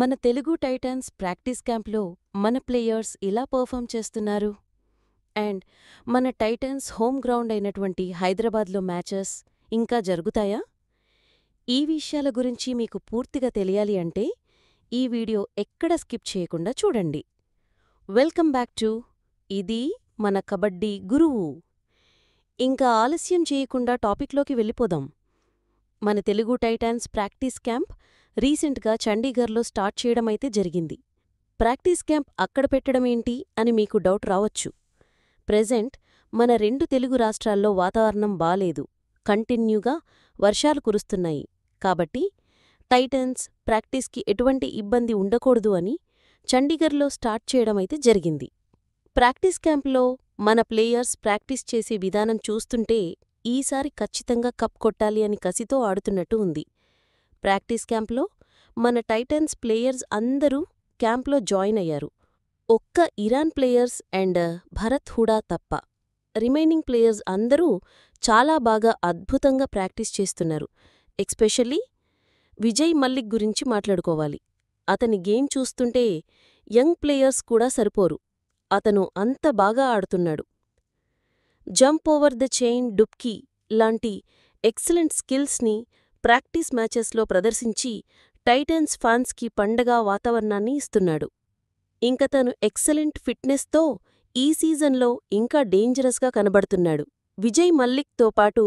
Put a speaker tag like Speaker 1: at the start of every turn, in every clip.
Speaker 1: మన Telugu Titans practice క్యాంప్లో మన ప్లేయర్స్ ఇలా పర్ఫామ్ చేస్తున్నారు. అండ్ మన టైటాన్స్ హోమ్ గ్రౌండ్ అయినటువంటి హైదరాబాద్లో మ్యాచెస్ ఇంకా జరుగుతాయా? ఈ విషయాల గురించి మీకు పూర్తిగా తెలియాలి అంటే ఈ వీడియో ఎక్కడ స్కిప్ చేయకుండా చూడండి. వెల్కమ్ బ్యాక్ టు ఇది మన కబడ్డీ గురువు. ఇంకా ఆలస్యం చేయకుండా టాపిక్లోకి వెళ్ళిపోదాం. మన తెలుగు టైటాన్స్ ప్రాక్టీస్ క్యాంప్ రీసెంట్గా చండీగఢ్లో స్టార్ట్ చేయడమైతే జరిగింది. ప్రాక్టీస్ క్యాంప్ అక్కడ పెట్టడమేంటి అని మీకు డౌట్ రావచ్చు. ప్రెజెంట్ మన 2 తెలుగు రాష్ట్రాల్లో వాతావరణం బాలేదు, కంటిన్యూగా వర్షాలు కురుస్తున్నాయి. కాబట్టి టైటన్స్ ప్రాక్టీస్కి ఎటువంటి ఇబ్బంది ఉండకూడదు అని చండీగఢ్లో స్టార్ట్ చేయడమైతే జరిగింది. ప్రాక్టీస్ క్యాంప్లో మన ప్లేయర్స్ ప్రాక్టీస్ చేసే విధానం చూస్తుంటే ఈసారి ఖచ్చితంగా కప్ కొట్టాలి అని కసితో ఆడుతున్నట్టు ఉంది. ప్రాక్టీస్ క్యాంప్లో మన టైటన్స్ ప్లేయర్స్ అందరూ క్యాంప్లో జాయిన్ అయ్యారు. ఒక్క Iran players and Bharat Hooda తప్ప రిమైనింగ్ ప్లేయర్స్ అందరూ చాలా బాగా అద్భుతంగా ప్రాక్టీస్ చేస్తున్నారు. ఎస్పెషల్లీ విజయ్ మల్లిక్ గురించి మాట్లాడుకోవాలి. అతని గేమ్ చూస్తుంటే యంగ్ ప్లేయర్స్ కూడా సరిపోరు, అతను అంత బాగా ఆడుతున్నాడు. Jump over the chain dubki లాంటి ఎక్సలెంట్ స్కిల్స్ని ప్రాక్టీస్ మ్యాచెస్లో ప్రదర్శించి టైటన్స్ ఫ్యాన్స్కి పండగ వాతావరణాన్ని ఇస్తున్నాడు. ఇంక తను ఎక్సలెంట్ ఫిట్నెస్తో ఈ సీజన్లో ఇంకా డేంజరస్గా కనబడుతున్నాడు. విజయ్ మల్లిక్తో పాటు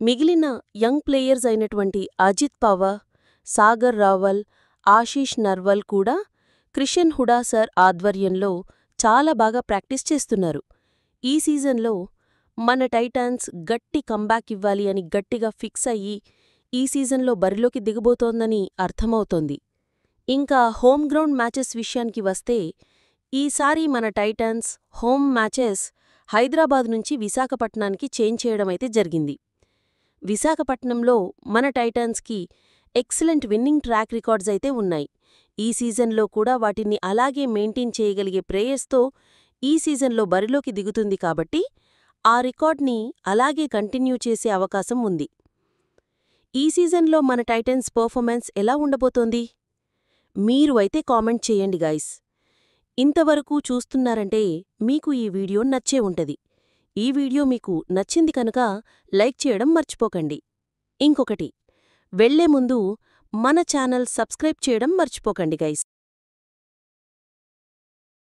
Speaker 1: మిగిలిన యంగ్ ప్లేయర్స్ అయినటువంటి అజిత్ పవార్, సాగర్ రావల్, ఆశీష్ నర్వల్ కూడా క్రిషన్ హుడా సర్ ఆధ్వర్యంలో చాలా బాగా ప్రాక్టీస్ చేస్తున్నారు. ఈ సీజన్లో మన టైటాన్స్ గట్టి కంబ్యాక్ ఇవ్వాలి అని గట్టిగా ఫిక్స్ అయ్యి ఈ సీజన్లో బరిలోకి దిగబోతోందని అర్థమవుతోంది. ఇంకా హోమ్ గ్రౌండ్ మ్యాచెస్ విషయానికి వస్తే ఈసారి మన టైటాన్స్ హోమ్ మ్యాచెస్ హైదరాబాద్ నుంచి విశాఖపట్నానికి చేంజ్ చేయడమైతే జరిగింది. విశాఖపట్నంలో మన టైటాన్స్కి ఎక్సలెంట్ విన్నింగ్ ట్రాక్ రికార్డ్స్ అయితే ఉన్నాయి. ఈ సీజన్లో కూడా వాటిని అలాగే మెయింటైన్ చేయగలిగే ప్లేయర్స్తో ఈ సీజన్లో బరిలోకి దిగుతుంది కాబట్టి ఆ రికార్డ్ని అలాగే కంటిన్యూ చేసే అవకాశం ఉంది. ఈ సీజన్లో మన టైటన్స్ పర్ఫార్మెన్స్ ఎలా ఉండబోతోంది? మీరు అయితే కామెంట్ చేయండి గైస్. ఇంతవరకు చూస్తున్నారంటే మీకు ఈ వీడియో నచ్చే ఉంటది. ఈ వీడియో మీకు నచ్చింది కనుక లైక్ చేయడం మర్చిపోకండి. ఇంకొకటి, వెళ్లే ముందు మన ఛానల్ సబ్స్క్రైబ్ చేయడం మర్చిపోకండి గైస్.